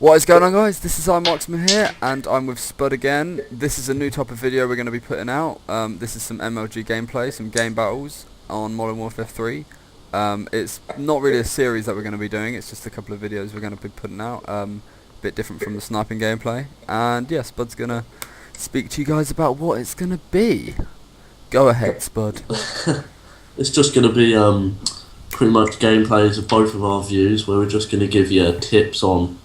What is going on, guys? This is iMarkzman here, and I'm with Spud again. This is a new type of video we're going to be putting out. This is some MLG gameplay, some game battles on Modern Warfare 3. It's not really a series that we're going to be doing, it's just a couple of videos we're going to be putting out. A bit different from the sniping gameplay. And yeah, Spud's going to speak to you guys about what it's going to be. Go ahead, Spud. It's just going to be pretty much gameplays of both of our views, where we're just going to give you tips on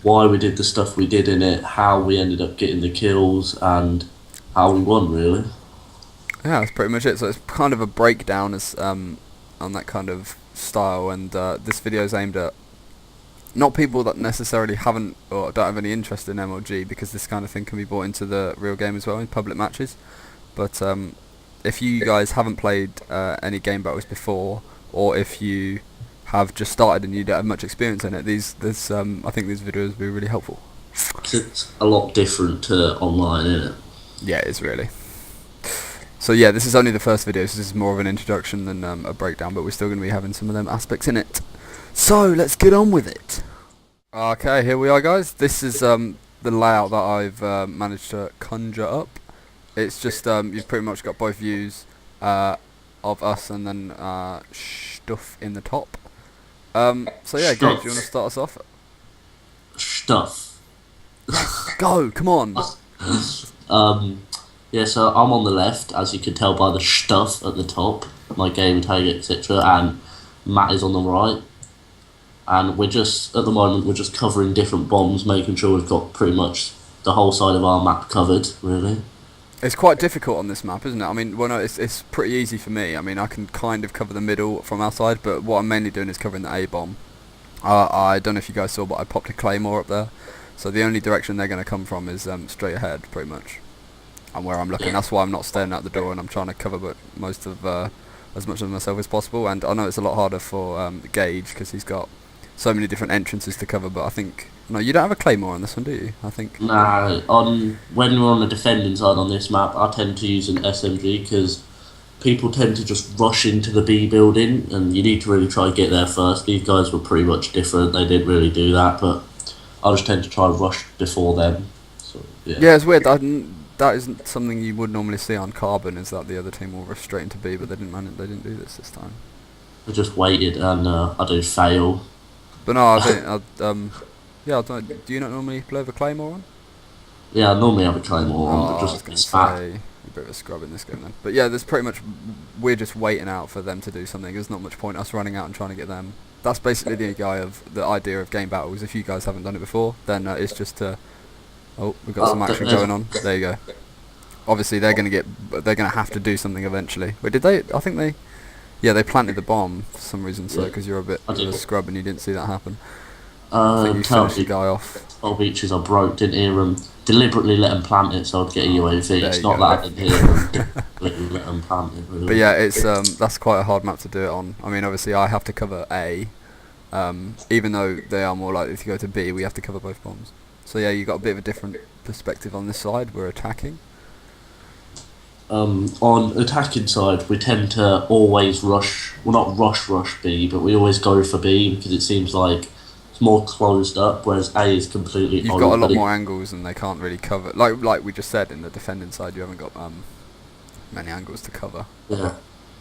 why we did the stuff we did in it, how we ended up getting the kills, and how we won, really. Yeah, that's pretty much it. So it's kind of a breakdown as on that kind of style, and this video is aimed at not people that necessarily haven't or don't have any interest in MLG, because this kind of thing can be brought into the real game as well in public matches. But if you guys haven't played any game battles before, or if you have just started and you don't have much experience in it, I think these videos will be really helpful. It's a lot different to online, isn't it? Yeah, it is really. So yeah, this is only the first video, so this is more of an introduction than a breakdown, but we're still going to be having some of them aspects in it. So let's get on with it. Okay, here we are, guys. This is the layout that I've managed to conjure up. It's just you've pretty much got both views of us, and then stuff in the top. So yeah, Gage, do you want to start us off? Stuff. Go, come on. Yeah, so I'm on the left, as you can tell by the stuff at the top, my game tag, etc., and Matt is on the right. And we're just, at the moment, we're just covering different bombs, making sure we've got pretty much the whole side of our map covered, really. It's quite difficult on this map, isn't it? I mean, well, no, it's pretty easy for me. I mean, I can kind of cover the middle from our side, but what I'm mainly doing is covering the A bomb. I don't know if you guys saw, but I popped a claymore up there, so the only direction they're going to come from is straight ahead, pretty much. And where I'm looking, that's why I'm not staring out the door, and I'm trying to cover most of as much of myself as possible. And I know it's a lot harder for Gage, because he's got so many different entrances to cover, but I think... No, you don't have a claymore on this one, do you? I think... Nah, when we're on the defending side on this map, I tend to use an SMG, because people tend to just rush into the B building, and you need to really try and get there first. These guys were pretty much different, they didn't really do that, but I just tend to try and rush before them. So, yeah, it's weird. That isn't something you would normally see on Carbon, is that the other team will rush straight into B, but they didn't do this time. I just waited, and I did fail. But no, I think... yeah, I don't, do you not normally play with a claymore on? Yeah, I normally have a claymore on, but just it's fat. You're a bit of a scrub in this game then. But yeah, there's pretty much... We're just waiting out for them to do something. There's not much point us running out and trying to get them. That's basically the idea of game battles. If you guys haven't done it before, then it's just to... Oh, we've got some action going on. There you go. Obviously, they're gonna have to do something eventually. Wait, did they? I think they... Yeah, they planted the bomb for some reason, so because you're a bit of a scrub and you didn't see that happen. I think you finished the guy off. 12 inches I broke, didn't hear him. Deliberately let him plant it so I'd get a UAV. It's not that I didn't hear him. Deliberately let him plant it. Really. But yeah, it's that's quite a hard map to do it on. I mean, obviously I have to cover A, even though they are more likely to go to B. We have to cover both bombs. So yeah, you got a bit of a different perspective on this side. We're attacking. On attacking side, we tend to always rush. Well, not rush B, but we always go for B because it seems like it's more closed up, whereas A is completely. You've got a lot more angles, and they can't really cover. Like we just said, in the defending side, you haven't got many angles to cover. Yeah.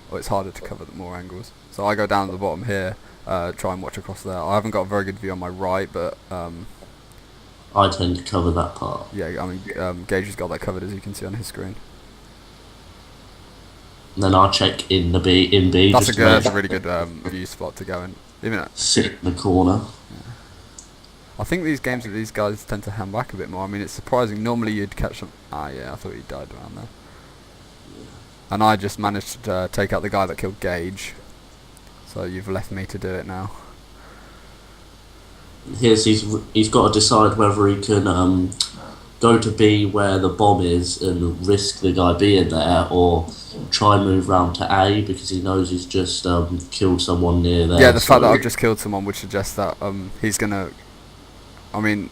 Or it's harder to cover more angles. So I go down to the bottom here, try and watch across there. I haven't got a very good view on my right, but I tend to cover that part. Yeah, I mean, Gage has got that covered, as you can see on his screen. And then I check in B. That's a really good view spot to go in. Even sit in the corner. Yeah. I think these games with these guys tend to hang back a bit more. I mean, it's surprising. Normally you'd catch them. Ah, yeah, I thought you died around there. Yeah. And I just managed to take out the guy that killed Gage. So you've left me to do it now. He's got to decide whether he can go to B where the bomb is and risk the guy being there, or try and move round to A because he knows he's just killed someone near there. Yeah, the fact that I've just killed someone would suggest that he's gonna... I mean,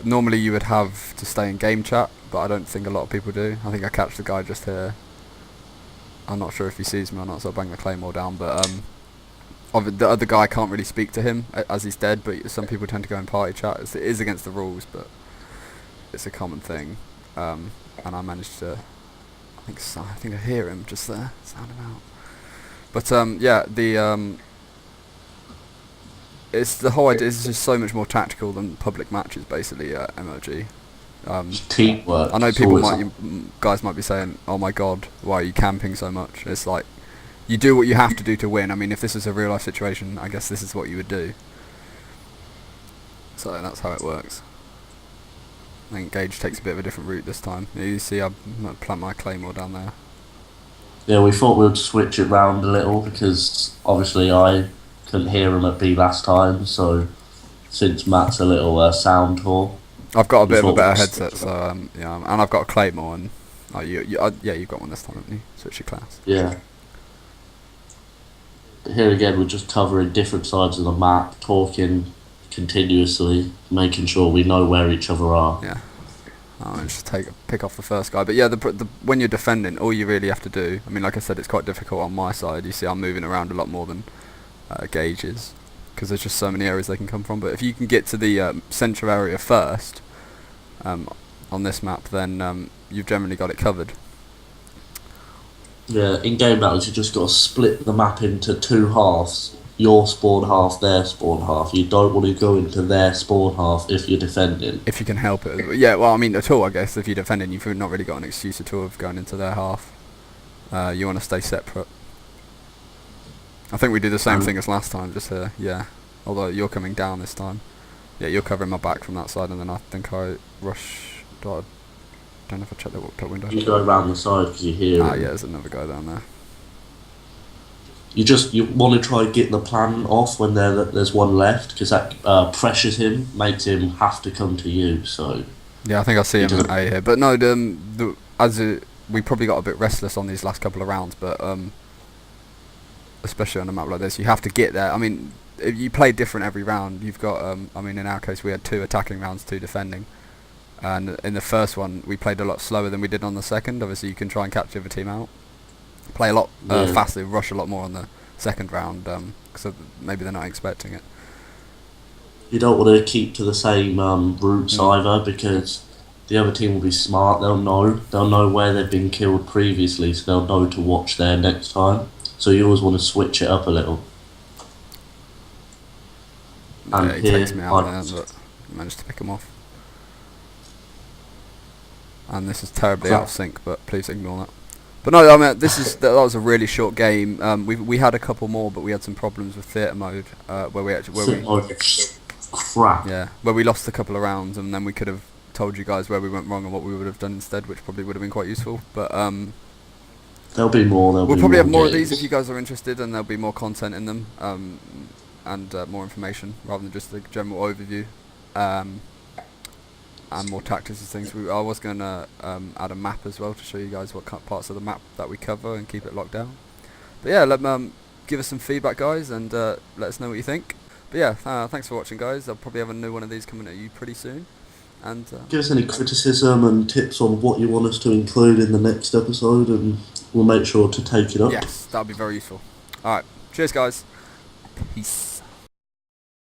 normally you would have to stay in game chat, but I don't think a lot of people do. I think I catch the guy just here. I'm not sure if he sees me or not, so I'll bang the claymore down, but The other guy can't really speak to him as he's dead, but some people tend to go in party chat. It is against the rules, but it's a common thing. And I managed to, I think I hear him just there, sound him out. But yeah, it's the whole idea. It's just so much more tactical than public matches, basically. MLG. Teamwork. I know guys might be saying, "Oh my God, why are you camping so much?" It's like you do what you have to do to win. I mean, if this is a real life situation, I guess this is what you would do. So that's how it works. I think Gage takes a bit of a different route this time. You see, I plant my claymore down there. Yeah, we thought we'd switch it round a little because obviously I couldn't hear him at B last time. So since Matt's a little sound poor, I've got a bit of a better headset, so yeah, and I've got a claymore, and yeah, you've got one this time, haven't you? Switch your class. Yeah. But here again, we're just covering different sides of the map, talking continuously, making sure we know where each other are. Yeah. Oh, just pick off the first guy. But yeah, when you're defending, all you really have to do, I mean, like I said, it's quite difficult on my side. You see, I'm moving around a lot more than Gage is, because there's just so many areas they can come from. But if you can get to the central area first on this map, then you've generally got it covered. Yeah, in game battles, you just got to split the map into two halves. Your spawn half, their spawn half. You don't want to go into their spawn half if you're defending. If you can help it. Yeah, well, I mean, at all, I guess. If you're defending, you've not really got an excuse at all of going into their half. You want to stay separate. I think we do the same thing as last time, just here, yeah. Although you're coming down this time. Yeah, you're covering my back from that side, and then I think I rush... I don't know if I checked the top window. You go around the side because you hear yeah, there's another guy down there. You want to try and get the plan off when there's one left, because that pressures him, makes him have to come to you. So yeah, I think I see him at A here, but no, we probably got a bit restless on these last couple of rounds, but especially on a map like this, you have to get there. I mean, if you play different every round, you've got. I mean, in our case, we had 2 attacking rounds, 2 defending, and in the first one, we played a lot slower than we did on the second. Obviously, you can try and catch the other team out. Play a lot faster, rush a lot more on the second round, because maybe they're not expecting it. You don't want to keep to the same routes either, because the other team will be smart. They'll know where they've been killed previously, so they'll know to watch there next time. So you always want to switch it up a little. And yeah, he takes me out there, but I managed to pick him off. And this is terribly out of sync, but please ignore that. But no, I mean, that was a really short game. We had a couple more, but we had some problems with theatre mode where we crap. Yeah, where we lost a couple of rounds, and then we could have told you guys where we went wrong and what we would have done instead, which probably would have been quite useful. But there'll be more. We'll probably have more of these if you guys are interested, and there'll be more content in them, and more information rather than just the general overview. And more tactics and things. I was going to add a map as well to show you guys what parts of the map that we cover and keep it locked down. But yeah, give us some feedback, guys, and let us know what you think. But yeah, thanks for watching, guys. I'll probably have a new one of these coming at you pretty soon. And give us any criticism and tips on what you want us to include in the next episode, and we'll make sure to take it up. Yes, that would be very useful. Alright, cheers, guys. Peace.